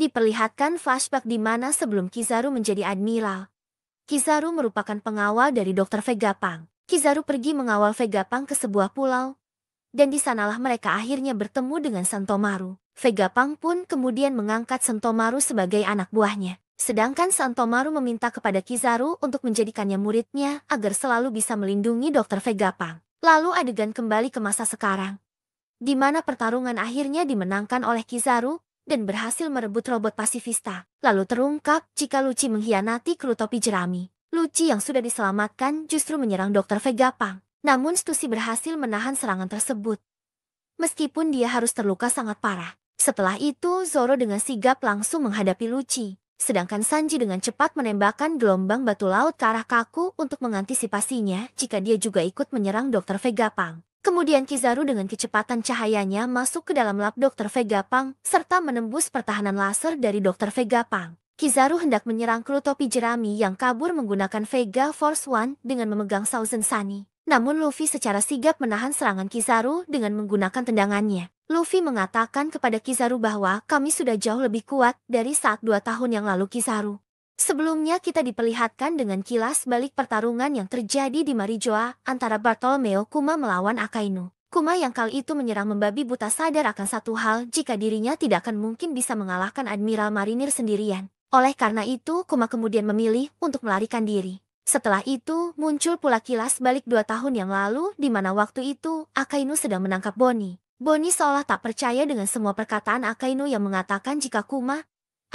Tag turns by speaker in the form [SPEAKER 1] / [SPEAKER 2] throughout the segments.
[SPEAKER 1] Diperlihatkan flashback di mana sebelum Kizaru menjadi admiral, Kizaru merupakan pengawal dari Dr. Vegapunk. Kizaru pergi mengawal Vegapunk ke sebuah pulau, dan di sanalah mereka akhirnya bertemu dengan Sentomaru. Vegapunk pun kemudian mengangkat Sentomaru sebagai anak buahnya. Sedangkan Sentomaru meminta kepada Kizaru untuk menjadikannya muridnya agar selalu bisa melindungi Dr. Vegapunk. Lalu adegan kembali ke masa sekarang, di mana pertarungan akhirnya dimenangkan oleh Kizaru dan berhasil merebut robot pasifista. Lalu terungkap jika Lucci mengkhianati kru topi jerami. Lucci yang sudah diselamatkan justru menyerang Dr. Vegapunk. Namun Stussy berhasil menahan serangan tersebut, meskipun dia harus terluka sangat parah. Setelah itu Zoro dengan sigap langsung menghadapi Lucci. Sedangkan Sanji dengan cepat menembakkan gelombang batu laut ke arah Kaku untuk mengantisipasinya jika dia juga ikut menyerang Dr. Vegapunk. Kemudian Kizaru dengan kecepatan cahayanya masuk ke dalam lab Dr. Vegapunk serta menembus pertahanan laser dari Dr. Vegapunk. Kizaru hendak menyerang kru topi jerami yang kabur menggunakan Vega Force One dengan memegang Thousand Sunny. Namun Luffy secara sigap menahan serangan Kizaru dengan menggunakan tendangannya. Luffy mengatakan kepada Kizaru bahwa kami sudah jauh lebih kuat dari saat 2 tahun yang lalu Kizaru. Sebelumnya kita diperlihatkan dengan kilas balik pertarungan yang terjadi di Marijoa antara Bartolomeo Kuma melawan Akainu. Kuma yang kali itu menyerang membabi buta sadar akan satu hal jika dirinya tidak akan mungkin bisa mengalahkan Admiral Marinir sendirian. Oleh karena itu Kuma kemudian memilih untuk melarikan diri. Setelah itu muncul pula kilas balik 2 tahun yang lalu di mana waktu itu Akainu sedang menangkap Bonnie. Bonnie seolah tak percaya dengan semua perkataan Akainu yang mengatakan jika Kuma,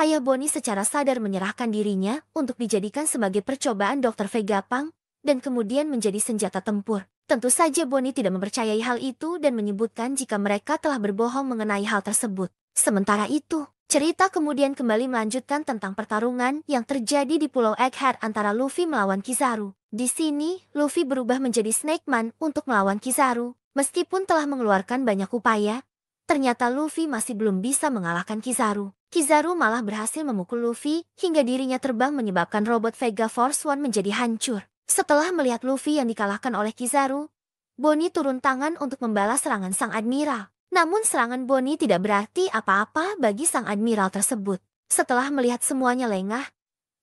[SPEAKER 1] ayah Bonnie secara sadar menyerahkan dirinya untuk dijadikan sebagai percobaan Dr. Vegapunk dan kemudian menjadi senjata tempur. Tentu saja Bonnie tidak mempercayai hal itu dan menyebutkan jika mereka telah berbohong mengenai hal tersebut. Sementara itu, cerita kemudian kembali melanjutkan tentang pertarungan yang terjadi di Pulau Egghead antara Luffy melawan Kizaru. Di sini, Luffy berubah menjadi Snake Man untuk melawan Kizaru. Meskipun telah mengeluarkan banyak upaya, ternyata Luffy masih belum bisa mengalahkan Kizaru. Kizaru malah berhasil memukul Luffy hingga dirinya terbang menyebabkan robot Vega Force One menjadi hancur. Setelah melihat Luffy yang dikalahkan oleh Kizaru, Bonnie turun tangan untuk membalas serangan sang admiral. Namun serangan Bonnie tidak berarti apa-apa bagi sang admiral tersebut. Setelah melihat semuanya lengah,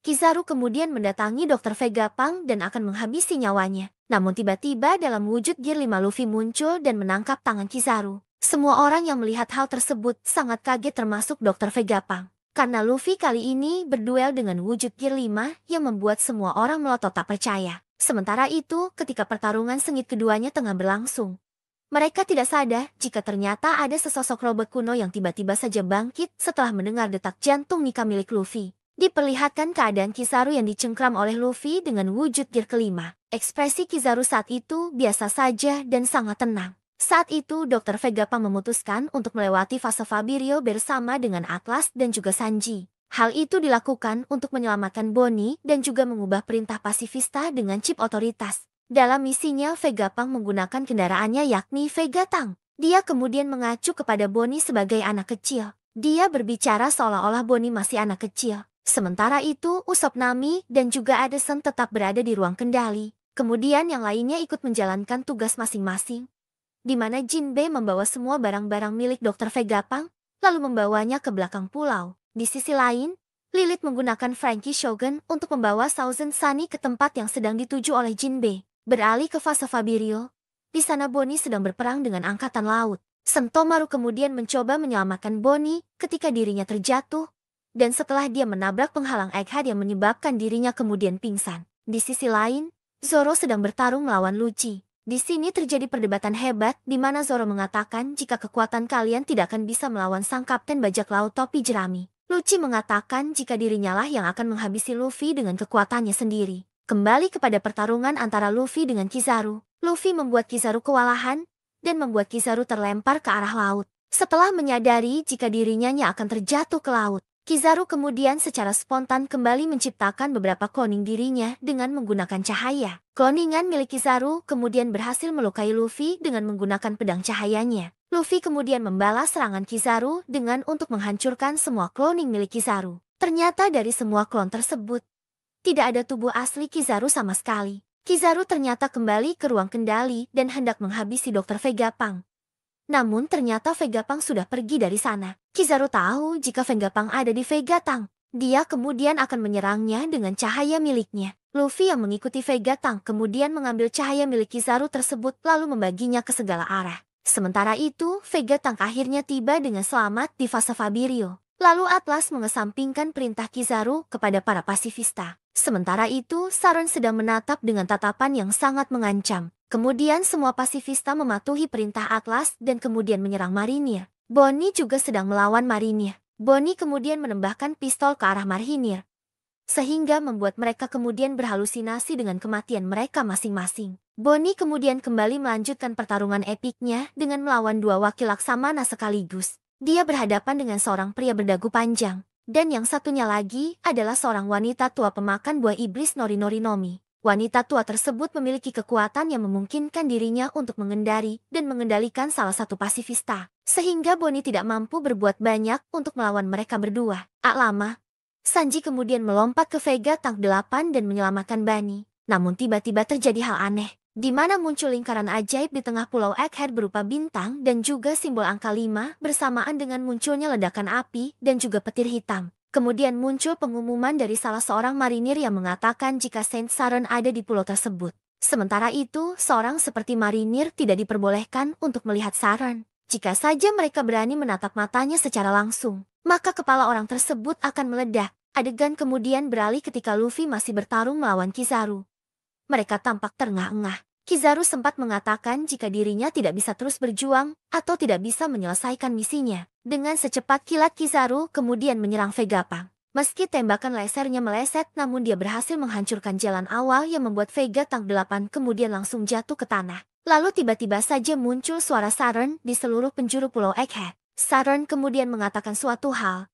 [SPEAKER 1] Kizaru kemudian mendatangi Dr. Vegapunk dan akan menghabisi nyawanya. Namun tiba-tiba dalam wujud Gear 5 Luffy muncul dan menangkap tangan Kizaru. Semua orang yang melihat hal tersebut sangat kaget termasuk Dr. Vegapunk. Karena Luffy kali ini berduel dengan wujud Gear 5 yang membuat semua orang melotot tak percaya. Sementara itu ketika pertarungan sengit keduanya tengah berlangsung, mereka tidak sadar jika ternyata ada sesosok robot kuno yang tiba-tiba saja bangkit setelah mendengar detak jantung Nika milik Luffy. Diperlihatkan keadaan Kizaru yang dicengkram oleh Luffy dengan wujud Gear kelima. Ekspresi Kizaru saat itu biasa saja dan sangat tenang. Saat itu Dr. Vegapunk memutuskan untuk melewati fase Fabirio bersama dengan Atlas dan juga Sanji. Hal itu dilakukan untuk menyelamatkan Bonnie dan juga mengubah perintah pasifista dengan chip otoritas. Dalam misinya Vegapunk menggunakan kendaraannya yakni Vega Tank. Dia kemudian mengacu kepada Bonnie sebagai anak kecil. Dia berbicara seolah-olah Bonnie masih anak kecil. Sementara itu Usopp, Nami dan juga Addison tetap berada di ruang kendali. Kemudian yang lainnya ikut menjalankan tugas masing-masing, di mana Jinbei membawa semua barang-barang milik Dr. Vegapunk, lalu membawanya ke belakang pulau. Di sisi lain, Lilith menggunakan Franky Shogun untuk membawa Thousand Sunny ke tempat yang sedang dituju oleh Jinbei. Beralih ke fase Fabirio, di sana Bonnie sedang berperang dengan angkatan laut. Sentomaru kemudian mencoba menyelamatkan Bonnie ketika dirinya terjatuh, dan setelah dia menabrak penghalang Egghead yang menyebabkan dirinya kemudian pingsan. Di sisi lain, Zoro sedang bertarung melawan Lucci. Di sini terjadi perdebatan hebat di mana Zoro mengatakan jika kekuatan kalian tidak akan bisa melawan sang kapten bajak laut topi jerami. Lucci mengatakan jika dirinya lah yang akan menghabisi Luffy dengan kekuatannya sendiri. Kembali kepada pertarungan antara Luffy dengan Kizaru. Luffy membuat Kizaru kewalahan dan membuat Kizaru terlempar ke arah laut. Setelah menyadari jika dirinya akan terjatuh ke laut, Kizaru kemudian secara spontan kembali menciptakan beberapa cloning dirinya dengan menggunakan cahaya. Cloningan milik Kizaru kemudian berhasil melukai Luffy dengan menggunakan pedang cahayanya. Luffy kemudian membalas serangan Kizaru dengan untuk menghancurkan semua cloning milik Kizaru. Ternyata dari semua klon tersebut, tidak ada tubuh asli Kizaru sama sekali. Kizaru ternyata kembali ke ruang kendali dan hendak menghabisi Dr. Vegapunk. Namun ternyata Vegapunk sudah pergi dari sana. Kizaru tahu jika Vegapunk ada di Vegatang. Dia kemudian akan menyerangnya dengan cahaya miliknya. Luffy yang mengikuti Vegatang kemudian mengambil cahaya milik Kizaru tersebut lalu membaginya ke segala arah. Sementara itu, Vegatang akhirnya tiba dengan selamat di fase Fabirio. Lalu Atlas mengesampingkan perintah Kizaru kepada para pasifista. Sementara itu, Saron sedang menatap dengan tatapan yang sangat mengancam. Kemudian semua pasifista mematuhi perintah Atlas dan kemudian menyerang marinir. Bonnie juga sedang melawan marinir. Bonnie kemudian menembakkan pistol ke arah marinir, sehingga membuat mereka kemudian berhalusinasi dengan kematian mereka masing-masing. Bonnie kemudian kembali melanjutkan pertarungan epiknya dengan melawan dua wakil laksamana sekaligus. Dia berhadapan dengan seorang pria berdagu panjang, dan yang satunya lagi adalah seorang wanita tua pemakan buah iblis Nori-Nori-Nomi. Wanita tua tersebut memiliki kekuatan yang memungkinkan dirinya untuk mengendari dan mengendalikan salah satu pasifista, sehingga Bonnie tidak mampu berbuat banyak untuk melawan mereka berdua. Lama, Sanji kemudian melompat ke Vegatang 8 dan menyelamatkan Bani. Namun tiba-tiba terjadi hal aneh, di mana muncul lingkaran ajaib di tengah pulau Egghead berupa bintang dan juga simbol angka 5 bersamaan dengan munculnya ledakan api dan juga petir hitam. Kemudian muncul pengumuman dari salah seorang marinir yang mengatakan jika Saint Saron ada di pulau tersebut. Sementara itu, seorang seperti marinir tidak diperbolehkan untuk melihat Saron. Jika saja mereka berani menatap matanya secara langsung, maka kepala orang tersebut akan meledak. Adegan kemudian beralih ketika Luffy masih bertarung melawan Kizaru. Mereka tampak terengah-engah. Kizaru sempat mengatakan jika dirinya tidak bisa terus berjuang atau tidak bisa menyelesaikan misinya. Dengan secepat kilat Kizaru kemudian menyerang Vegapunk. Meski tembakan lasernya meleset, namun dia berhasil menghancurkan jalan awal yang membuat Vegatang 8 kemudian langsung jatuh ke tanah. Lalu tiba-tiba saja muncul suara Saron di seluruh penjuru pulau Egghead. Saron kemudian mengatakan suatu hal,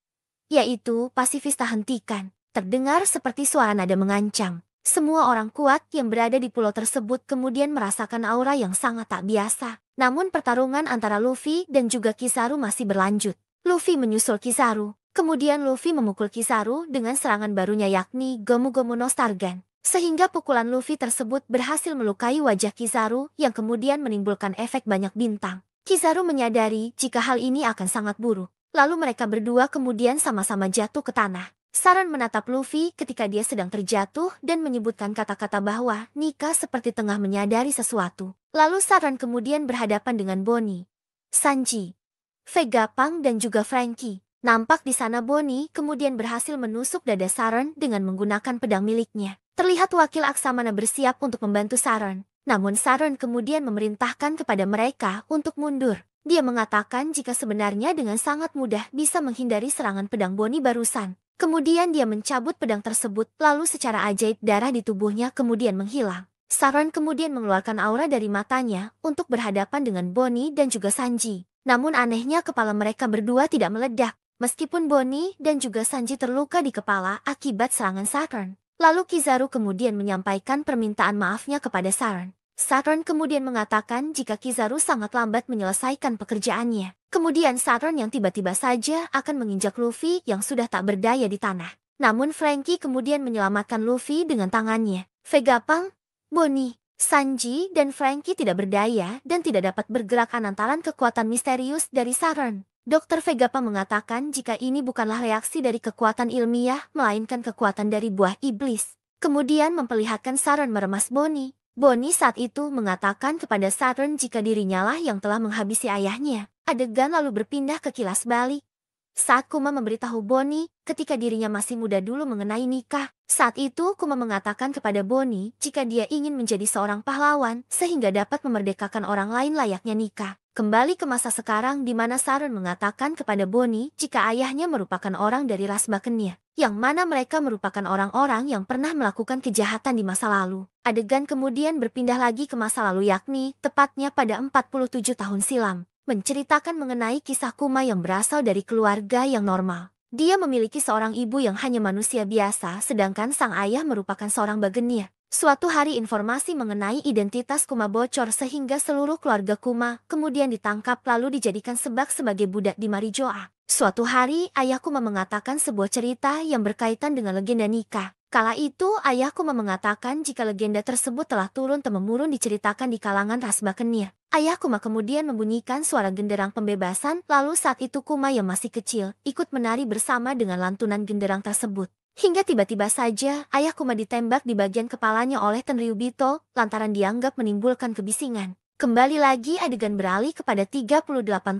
[SPEAKER 1] yaitu pasifista hentikan. Terdengar seperti suara nada mengancam. Semua orang kuat yang berada di pulau tersebut kemudian merasakan aura yang sangat tak biasa. Namun pertarungan antara Luffy dan juga Kizaru masih berlanjut. Luffy menyusul Kizaru. Kemudian Luffy memukul Kizaru dengan serangan barunya yakni Gomu Gomu no Stargan. Sehingga pukulan Luffy tersebut berhasil melukai wajah Kizaru yang kemudian menimbulkan efek banyak bintang. Kizaru menyadari jika hal ini akan sangat buruk. Lalu mereka berdua kemudian sama-sama jatuh ke tanah. Saron menatap Luffy ketika dia sedang terjatuh dan menyebutkan kata-kata bahwa Nika seperti tengah menyadari sesuatu. Lalu Saron kemudian berhadapan dengan Bonnie, Sanji, Vegapunk dan juga Franky. Nampak di sana Bonnie kemudian berhasil menusuk dada Saron dengan menggunakan pedang miliknya. Terlihat wakil Aksamana bersiap untuk membantu Saron. Namun Saron kemudian memerintahkan kepada mereka untuk mundur. Dia mengatakan jika sebenarnya dengan sangat mudah bisa menghindari serangan pedang Bonnie barusan. Kemudian dia mencabut pedang tersebut, lalu secara ajaib darah di tubuhnya kemudian menghilang. Saron kemudian mengeluarkan aura dari matanya untuk berhadapan dengan Bonnie dan juga Sanji. Namun anehnya kepala mereka berdua tidak meledak, meskipun Bonnie dan juga Sanji terluka di kepala akibat serangan Saron. Lalu Kizaru kemudian menyampaikan permintaan maafnya kepada Saron. Saron kemudian mengatakan jika Kizaru sangat lambat menyelesaikan pekerjaannya. Kemudian Saron yang tiba-tiba saja akan menginjak Luffy yang sudah tak berdaya di tanah. Namun Franky kemudian menyelamatkan Luffy dengan tangannya. Vegapunk, Bonnie, Sanji, dan Franky tidak berdaya dan tidak dapat bergerak lantaran kekuatan misterius dari Saron. Dr. Vegapunk mengatakan jika ini bukanlah reaksi dari kekuatan ilmiah, melainkan kekuatan dari buah iblis. Kemudian memperlihatkan Saron meremas Bonnie. Bonnie saat itu mengatakan kepada Saron jika dirinya lah yang telah menghabisi ayahnya. Adegan lalu berpindah ke kilas balik. Saat Kuma memberitahu Bonnie ketika dirinya masih muda dulu mengenai nikah. Saat itu Kuma mengatakan kepada Bonnie jika dia ingin menjadi seorang pahlawan sehingga dapat memerdekakan orang lain layaknya nikah. Kembali ke masa sekarang di mana Saron mengatakan kepada Bonnie jika ayahnya merupakan orang dari ras Bakenir, yang mana mereka merupakan orang-orang yang pernah melakukan kejahatan di masa lalu. Adegan kemudian berpindah lagi ke masa lalu yakni tepatnya pada 47 tahun silam, menceritakan mengenai kisah Kuma yang berasal dari keluarga yang normal. Dia memiliki seorang ibu yang hanya manusia biasa sedangkan sang ayah merupakan seorang Bakenir. Suatu hari informasi mengenai identitas Kuma bocor sehingga seluruh keluarga Kuma kemudian ditangkap lalu dijadikan sebagai budak di Marijoa. Suatu hari ayah Kuma mengatakan sebuah cerita yang berkaitan dengan legenda nikah. Kala itu ayahku mengatakan jika legenda tersebut telah turun-temurun diceritakan di kalangan ras Bakenir. Ayahku kemudian membunyikan suara genderang pembebasan, lalu saat itu Kuma yang masih kecil ikut menari bersama dengan lantunan genderang tersebut. Hingga tiba-tiba saja ayahku ditembak di bagian kepalanya oleh Tenryubito lantaran dianggap menimbulkan kebisingan. Kembali lagi adegan beralih kepada 38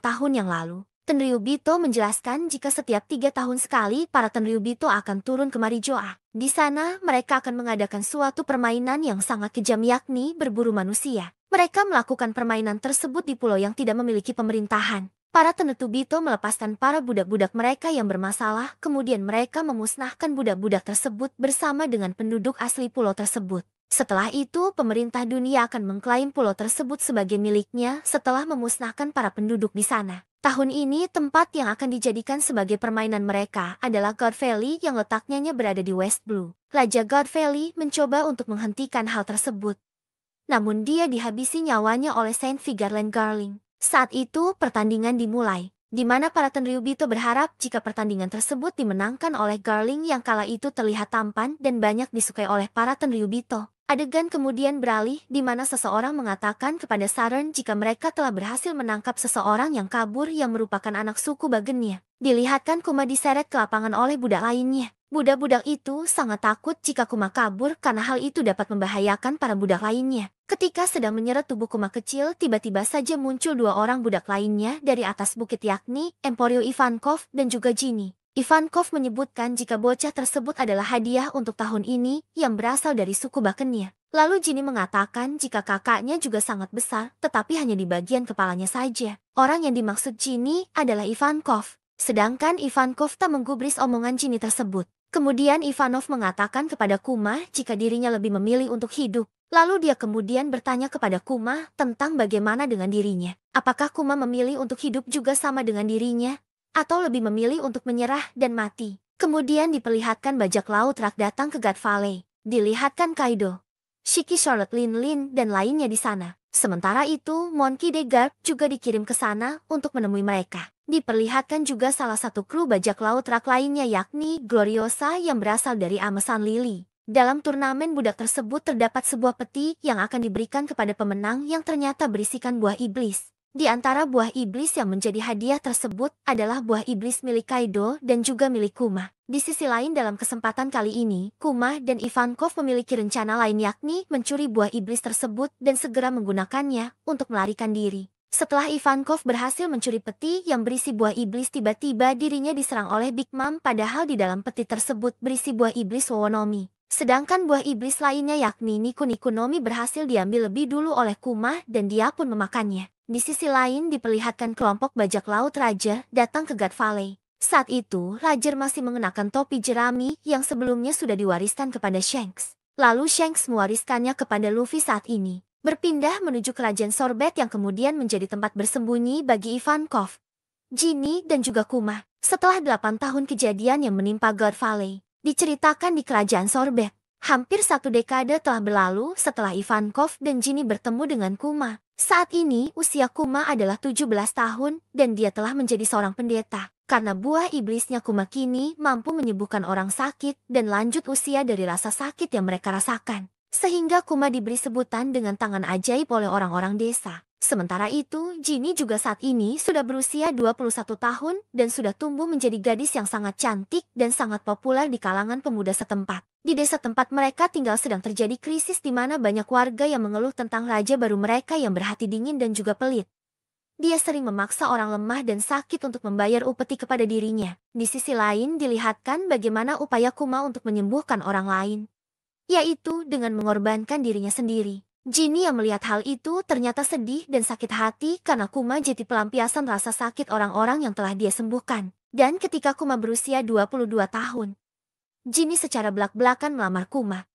[SPEAKER 1] tahun yang lalu. Tenryubito menjelaskan jika setiap 3 tahun sekali para Tenryubito akan turun ke Marijoa. Di sana mereka akan mengadakan suatu permainan yang sangat kejam yakni berburu manusia. Mereka melakukan permainan tersebut di pulau yang tidak memiliki pemerintahan. Para Tenryubito melepaskan para budak-budak mereka yang bermasalah, kemudian mereka memusnahkan budak-budak tersebut bersama dengan penduduk asli pulau tersebut. Setelah itu pemerintah dunia akan mengklaim pulau tersebut sebagai miliknya setelah memusnahkan para penduduk di sana. Tahun ini tempat yang akan dijadikan sebagai permainan mereka adalah God Valley yang letaknya berada di West Blue. Raja God Valley mencoba untuk menghentikan hal tersebut. Namun dia dihabisi nyawanya oleh Saint Vigarland Garling. Saat itu pertandingan dimulai, di mana para Tenryubito berharap jika pertandingan tersebut dimenangkan oleh Garling yang kala itu terlihat tampan dan banyak disukai oleh para Tenryubito. Adegan kemudian beralih di mana seseorang mengatakan kepada Saturn jika mereka telah berhasil menangkap seseorang yang kabur yang merupakan anak suku Bagenir. Dilihatkan Kuma diseret ke lapangan oleh budak lainnya. Budak-budak itu sangat takut jika Kuma kabur karena hal itu dapat membahayakan para budak lainnya. Ketika sedang menyeret tubuh Kuma kecil, tiba-tiba saja muncul 2 orang budak lainnya dari atas bukit yakni Emporio Ivankov dan juga Ginny. Ivankov menyebutkan jika bocah tersebut adalah hadiah untuk tahun ini yang berasal dari suku Bakenir. Lalu Ginny mengatakan jika kakaknya juga sangat besar, tetapi hanya di bagian kepalanya saja. Orang yang dimaksud Ginny adalah Ivankov. Sedangkan Ivankov tak menggubris omongan Ginny tersebut. Kemudian Ivanov mengatakan kepada Kuma jika dirinya lebih memilih untuk hidup. Lalu dia kemudian bertanya kepada Kuma tentang bagaimana dengan dirinya. Apakah Kuma memilih untuk hidup juga sama dengan dirinya? Atau lebih memilih untuk menyerah dan mati. Kemudian diperlihatkan bajak laut rak datang ke God Valley. Dilihatkan Kaido, Shiki, Charlotte, Lin, dan lainnya di sana. Sementara itu, Monkey D. Garp juga dikirim ke sana untuk menemui mereka. Diperlihatkan juga salah satu kru bajak laut rak lainnya yakni Gloriosa yang berasal dari Amesan Lily. Dalam turnamen budak tersebut terdapat sebuah peti yang akan diberikan kepada pemenang yang ternyata berisikan buah iblis. Di antara buah iblis yang menjadi hadiah tersebut adalah buah iblis milik Kaido dan juga milik Kuma. Di sisi lain dalam kesempatan kali ini, Kuma dan Ivankov memiliki rencana lain yakni mencuri buah iblis tersebut dan segera menggunakannya untuk melarikan diri. Setelah Ivankov berhasil mencuri peti yang berisi buah iblis, tiba-tiba dirinya diserang oleh Big Mom padahal di dalam peti tersebut berisi buah iblis Wowonomi. Sedangkan buah iblis lainnya yakni Niku Nomi berhasil diambil lebih dulu oleh Kuma dan dia pun memakannya. Di sisi lain diperlihatkan kelompok bajak laut Raja datang ke God Valley. Saat itu, Roger masih mengenakan topi jerami yang sebelumnya sudah diwariskan kepada Shanks. Lalu Shanks mewariskannya kepada Luffy saat ini. Berpindah menuju kerajaan Sorbet yang kemudian menjadi tempat bersembunyi bagi Ivankov, Ginny, dan juga Kuma. Setelah 8 tahun kejadian yang menimpa God Valley, diceritakan di kerajaan Sorbet. Hampir 1 dekade telah berlalu setelah Ivankov dan Ginny bertemu dengan Kuma. Saat ini usia Kuma adalah 17 tahun dan dia telah menjadi seorang pendeta. Karena buah iblisnya Kuma kini mampu menyembuhkan orang sakit dan lanjut usia dari rasa sakit yang mereka rasakan. Sehingga Kuma diberi sebutan dengan tangan ajaib oleh orang-orang desa. Sementara itu, Ginny juga saat ini sudah berusia 21 tahun dan sudah tumbuh menjadi gadis yang sangat cantik dan sangat populer di kalangan pemuda setempat. Di desa tempat mereka tinggal sedang terjadi krisis di mana banyak warga yang mengeluh tentang raja baru mereka yang berhati dingin dan juga pelit. Dia sering memaksa orang lemah dan sakit untuk membayar upeti kepada dirinya. Di sisi lain dilihatkan bagaimana upaya Kuma untuk menyembuhkan orang lain, yaitu dengan mengorbankan dirinya sendiri. Ginny yang melihat hal itu ternyata sedih dan sakit hati karena Kuma jadi pelampiasan rasa sakit orang-orang yang telah dia sembuhkan. Dan ketika Kuma berusia 22 tahun, Ginny secara belak-belakan melamar Kuma.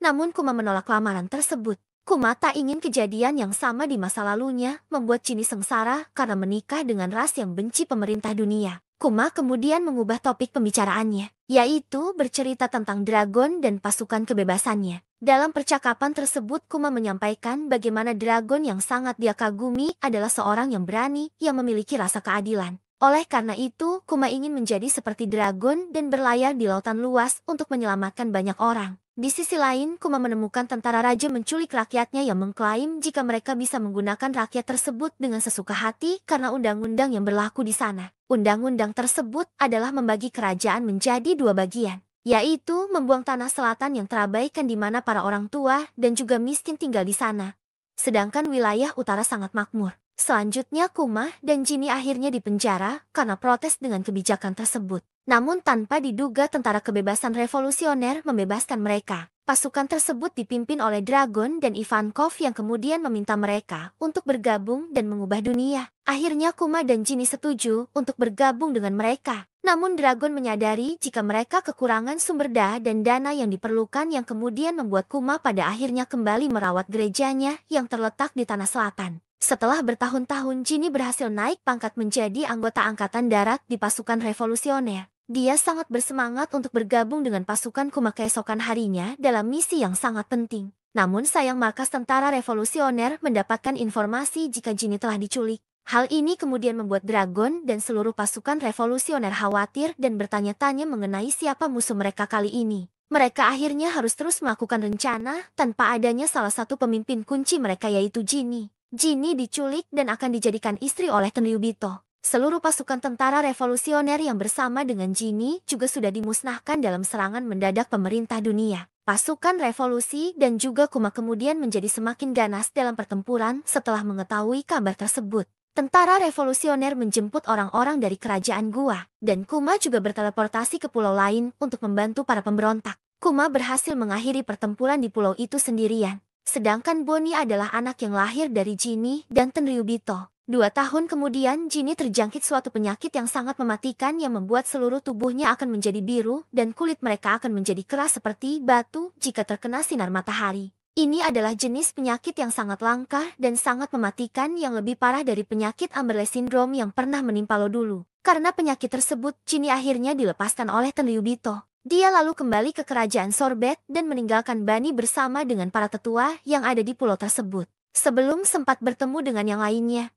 [SPEAKER 1] Namun Kuma menolak lamaran tersebut. Kuma tak ingin kejadian yang sama di masa lalunya membuat Ginny sengsara karena menikah dengan ras yang benci pemerintah dunia. Kuma kemudian mengubah topik pembicaraannya, yaitu bercerita tentang Dragon dan pasukan kebebasannya. Dalam percakapan tersebut Kuma menyampaikan bagaimana Dragon yang sangat dia kagumi adalah seorang yang berani yang memiliki rasa keadilan. Oleh karena itu, Kuma ingin menjadi seperti dragon dan berlayar di lautan luas untuk menyelamatkan banyak orang. Di sisi lain, Kuma menemukan tentara raja menculik rakyatnya yang mengklaim jika mereka bisa menggunakan rakyat tersebut dengan sesuka hati karena undang-undang yang berlaku di sana. Undang-undang tersebut adalah membagi kerajaan menjadi dua bagian, yaitu membuang tanah selatan yang terabaikan di mana para orang tua dan juga miskin tinggal di sana. Sedangkan wilayah utara sangat makmur. Selanjutnya Kuma dan Jinny akhirnya dipenjara karena protes dengan kebijakan tersebut. Namun tanpa diduga tentara kebebasan revolusioner membebaskan mereka. Pasukan tersebut dipimpin oleh Dragon dan Ivankov yang kemudian meminta mereka untuk bergabung dan mengubah dunia. Akhirnya Kuma dan Jinny setuju untuk bergabung dengan mereka. Namun Dragon menyadari jika mereka kekurangan sumber daya dan dana yang diperlukan yang kemudian membuat Kuma pada akhirnya kembali merawat gerejanya yang terletak di tanah selatan. Setelah bertahun-tahun Jinny berhasil naik pangkat menjadi anggota angkatan darat di pasukan revolusioner. Dia sangat bersemangat untuk bergabung dengan pasukan Kuma keesokan harinya dalam misi yang sangat penting. Namun sayang markas tentara revolusioner mendapatkan informasi jika Jinny telah diculik. Hal ini kemudian membuat Dragon dan seluruh pasukan revolusioner khawatir dan bertanya-tanya mengenai siapa musuh mereka kali ini. Mereka akhirnya harus terus melakukan rencana tanpa adanya salah satu pemimpin kunci mereka yaitu Jinny. Jinny diculik dan akan dijadikan istri oleh Tenryubito. Seluruh pasukan tentara revolusioner yang bersama dengan Jinny juga sudah dimusnahkan dalam serangan mendadak pemerintah dunia. Pasukan revolusi dan juga Kuma kemudian menjadi semakin ganas dalam pertempuran setelah mengetahui kabar tersebut. Tentara revolusioner menjemput orang-orang dari kerajaan Gua, dan Kuma juga berteleportasi ke pulau lain untuk membantu para pemberontak. Kuma berhasil mengakhiri pertempuran di pulau itu sendirian. Sedangkan Bonnie adalah anak yang lahir dari Jinny dan Tenryubito. 2 tahun kemudian Jinny terjangkit suatu penyakit yang sangat mematikan yang membuat seluruh tubuhnya akan menjadi biru dan kulit mereka akan menjadi keras seperti batu jika terkena sinar matahari. Ini adalah jenis penyakit yang sangat langka dan sangat mematikan yang lebih parah dari penyakit Amberle Syndrome yang pernah menimpa lo dulu. Karena penyakit tersebut, Jinny akhirnya dilepaskan oleh Tenryubito. Dia lalu kembali ke kerajaan Sorbet dan meninggalkan Bani bersama dengan para tetua yang ada di pulau tersebut. Sebelum sempat bertemu dengan yang lainnya,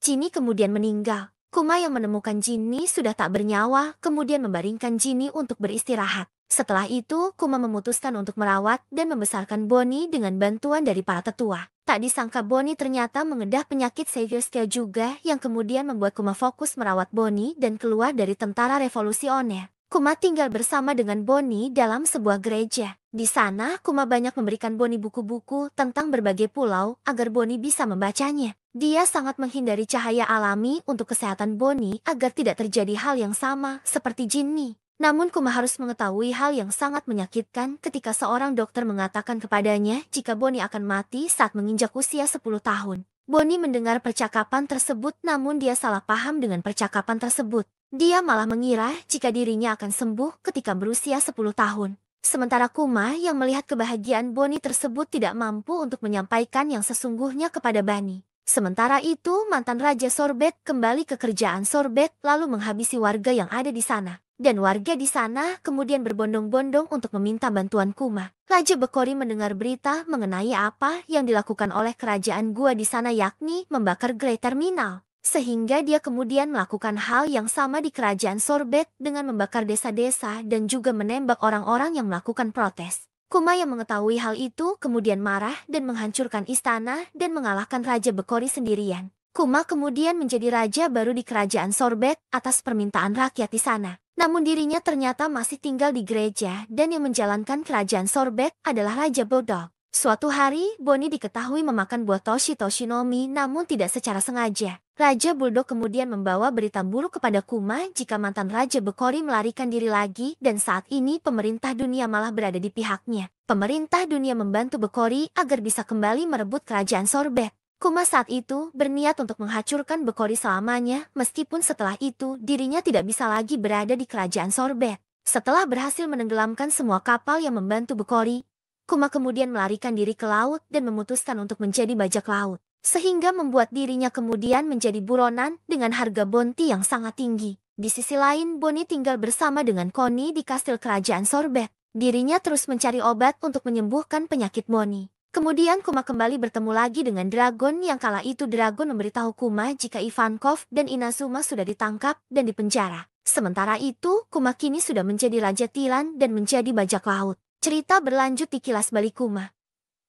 [SPEAKER 1] Jinny kemudian meninggal. Kuma yang menemukan Jinny sudah tak bernyawa, kemudian membaringkan Jinny untuk beristirahat. Setelah itu, Kuma memutuskan untuk merawat dan membesarkan Bonnie dengan bantuan dari para tetua. Tak disangka Bonnie ternyata mengedah penyakit Savior juga yang kemudian membuat Kuma fokus merawat Bonnie dan keluar dari tentara revolusioner. Kuma tinggal bersama dengan Bonnie dalam sebuah gereja. Di sana, Kuma banyak memberikan Bonnie buku-buku tentang berbagai pulau agar Bonnie bisa membacanya. Dia sangat menghindari cahaya alami untuk kesehatan Bonnie agar tidak terjadi hal yang sama seperti Jinny. Namun Kuma harus mengetahui hal yang sangat menyakitkan ketika seorang dokter mengatakan kepadanya jika Bonnie akan mati saat menginjak usia 10 tahun. Bonnie mendengar percakapan tersebut namun dia salah paham dengan percakapan tersebut. Dia malah mengira jika dirinya akan sembuh ketika berusia 10 tahun. Sementara Kuma yang melihat kebahagiaan Bonnie tersebut tidak mampu untuk menyampaikan yang sesungguhnya kepada Bani. Sementara itu mantan Raja Sorbet kembali ke kerajaan Sorbet lalu menghabisi warga yang ada di sana. Dan warga di sana kemudian berbondong-bondong untuk meminta bantuan Kuma. Raja Bekori mendengar berita mengenai apa yang dilakukan oleh kerajaan Gua di sana yakni membakar Great Terminal. Sehingga dia kemudian melakukan hal yang sama di kerajaan Sorbet dengan membakar desa-desa dan juga menembak orang-orang yang melakukan protes. Kuma yang mengetahui hal itu kemudian marah dan menghancurkan istana dan mengalahkan Raja Bekori sendirian. Kuma kemudian menjadi raja baru di kerajaan Sorbet atas permintaan rakyat di sana. Namun dirinya ternyata masih tinggal di gereja dan yang menjalankan kerajaan Sorbet adalah Raja Bodog. Suatu hari, Bonnie diketahui memakan buah Toshinomi namun tidak secara sengaja. Raja Bulldog kemudian membawa berita buruk kepada Kuma jika mantan Raja Bekori melarikan diri lagi dan saat ini pemerintah dunia malah berada di pihaknya. Pemerintah dunia membantu Bekori agar bisa kembali merebut kerajaan Sorbet. Kuma saat itu berniat untuk menghancurkan Bekori selamanya meskipun setelah itu dirinya tidak bisa lagi berada di kerajaan Sorbet. Setelah berhasil menenggelamkan semua kapal yang membantu Bekori, Kuma kemudian melarikan diri ke laut dan memutuskan untuk menjadi bajak laut. Sehingga membuat dirinya kemudian menjadi buronan dengan harga bounty yang sangat tinggi. Di sisi lain, Bonnie tinggal bersama dengan Connie di kastil kerajaan Sorbet. Dirinya terus mencari obat untuk menyembuhkan penyakit Bonnie. Kemudian Kuma kembali bertemu lagi dengan Dragon yang kala itu Dragon memberitahu Kuma jika Ivankov dan Inazuma sudah ditangkap dan dipenjara. Sementara itu, Kuma kini sudah menjadi Raja Tilan dan menjadi bajak laut. Cerita berlanjut di Kilas Balik Kuma.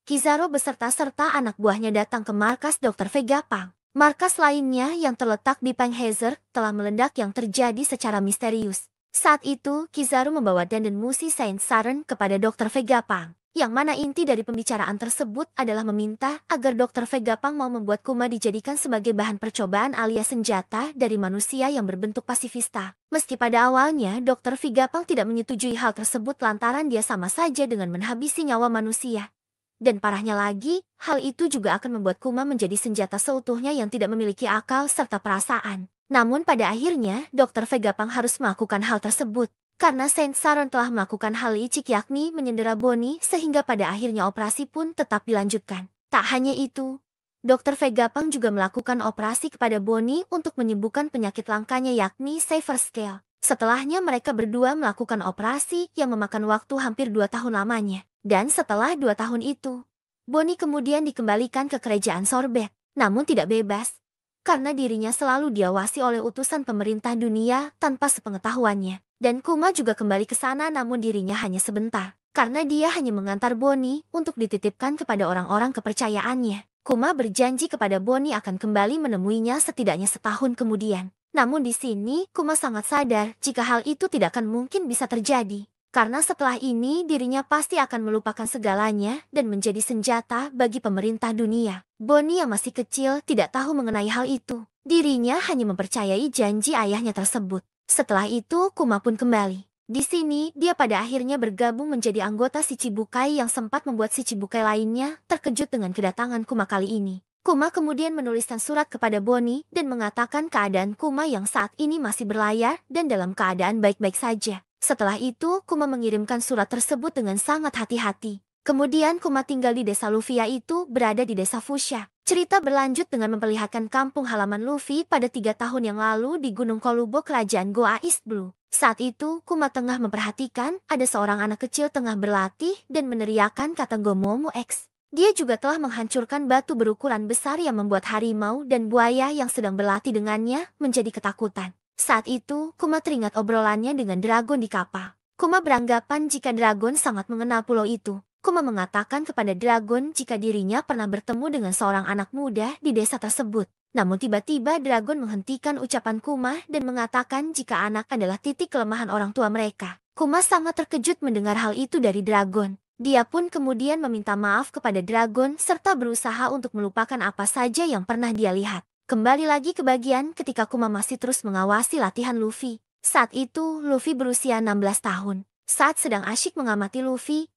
[SPEAKER 1] Kizaru beserta-serta anak buahnya datang ke markas Dr. Vegapunk. Markas lainnya yang terletak di Penghazer telah meledak yang terjadi secara misterius. Saat itu, Kizaru membawa Dandan Mushi Saint Saren kepada Dr. Vegapunk. Yang mana inti dari pembicaraan tersebut adalah meminta agar Dr. Vegapunk mau membuat Kuma dijadikan sebagai bahan percobaan alias senjata dari manusia yang berbentuk pasifista. Meski pada awalnya Dr. Vegapunk tidak menyetujui hal tersebut lantaran dia sama saja dengan menghabisi nyawa manusia. Dan parahnya lagi, hal itu juga akan membuat Kuma menjadi senjata seutuhnya yang tidak memiliki akal serta perasaan. Namun pada akhirnya, Dr. Vegapunk harus melakukan hal tersebut. Karena Saint Saren telah melakukan hal licik yakni menyendera Bonnie sehingga pada akhirnya operasi pun tetap dilanjutkan. Tak hanya itu, Dr. Vegapunk juga melakukan operasi kepada Bonnie untuk menyembuhkan penyakit langkanya yakni Silver Scale. Setelahnya mereka berdua melakukan operasi yang memakan waktu hampir 2 tahun lamanya. Dan setelah 2 tahun itu, Bonnie kemudian dikembalikan ke kerajaan Sorbet, namun tidak bebas. Karena dirinya selalu diawasi oleh utusan pemerintah dunia tanpa sepengetahuannya. Dan Kuma juga kembali ke sana namun dirinya hanya sebentar. Karena dia hanya mengantar Bonnie untuk dititipkan kepada orang-orang kepercayaannya. Kuma berjanji kepada Bonnie akan kembali menemuinya setidaknya setahun kemudian. Namun di sini Kuma sangat sadar jika hal itu tidak akan mungkin bisa terjadi. Karena setelah ini dirinya pasti akan melupakan segalanya dan menjadi senjata bagi pemerintah dunia. Bonnie yang masih kecil tidak tahu mengenai hal itu. Dirinya hanya mempercayai janji ayahnya tersebut. Setelah itu Kuma pun kembali. Di sini dia pada akhirnya bergabung menjadi anggota Shichibukai yang sempat membuat Shichibukai lainnya terkejut dengan kedatangan Kuma kali ini. Kuma kemudian menuliskan surat kepada Bonnie dan mengatakan keadaan Kuma yang saat ini masih berlayar dan dalam keadaan baik-baik saja. Setelah itu Kuma mengirimkan surat tersebut dengan sangat hati-hati. Kemudian Kuma tinggal di desa Lufia itu berada di desa Fushia. Cerita berlanjut dengan memperlihatkan kampung halaman Luffy pada 3 tahun yang lalu di Gunung Kolubo Kerajaan Goa East Blue. Saat itu Kuma tengah memperhatikan ada seorang anak kecil tengah berlatih dan meneriakkan kata Gomomu X. Dia juga telah menghancurkan batu berukuran besar yang membuat harimau dan buaya yang sedang berlatih dengannya menjadi ketakutan. Saat itu Kuma teringat obrolannya dengan Dragon di kapal. Kuma beranggapan jika Dragon sangat mengenal pulau itu. Kuma mengatakan kepada Dragon jika dirinya pernah bertemu dengan seorang anak muda di desa tersebut. Namun tiba-tiba Dragon menghentikan ucapan Kuma dan mengatakan jika anak adalah titik kelemahan orang tua mereka. Kuma sangat terkejut mendengar hal itu dari Dragon. Dia pun kemudian meminta maaf kepada Dragon serta berusaha untuk melupakan apa saja yang pernah dia lihat. Kembali lagi ke bagian ketika Kuma masih terus mengawasi latihan Luffy. Saat itu Luffy berusia 16 tahun. Saat sedang asyik mengamati Luffy,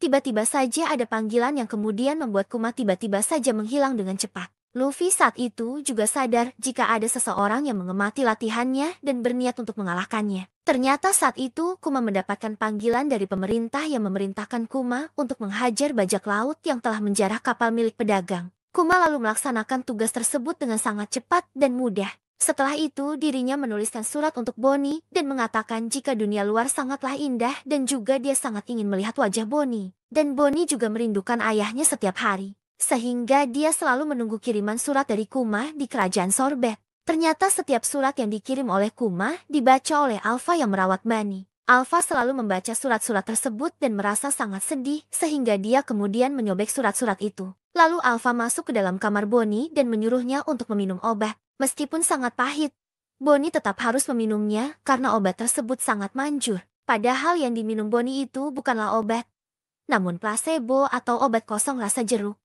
[SPEAKER 1] tiba-tiba saja ada panggilan yang kemudian membuat Kuma tiba-tiba saja menghilang dengan cepat. Luffy saat itu juga sadar jika ada seseorang yang mengamati latihannya dan berniat untuk mengalahkannya. Ternyata saat itu Kuma mendapatkan panggilan dari pemerintah yang memerintahkan Kuma untuk menghajar bajak laut yang telah menjarah kapal milik pedagang. Kuma lalu melaksanakan tugas tersebut dengan sangat cepat dan mudah. Setelah itu dirinya menuliskan surat untuk Bonnie dan mengatakan jika dunia luar sangatlah indah dan juga dia sangat ingin melihat wajah Bonnie. Dan Bonnie juga merindukan ayahnya setiap hari. Sehingga dia selalu menunggu kiriman surat dari Kuma di kerajaan Sorbet. Ternyata setiap surat yang dikirim oleh Kuma dibaca oleh Alpha yang merawat Bunny. Alpha selalu membaca surat-surat tersebut dan merasa sangat sedih sehingga dia kemudian menyobek surat-surat itu. Lalu Alpha masuk ke dalam kamar Bonnie dan menyuruhnya untuk meminum obat. Meskipun sangat pahit, Bonnie tetap harus meminumnya karena obat tersebut sangat manjur. Padahal yang diminum Bonnie itu bukanlah obat, namun placebo atau obat kosong rasa jeruk.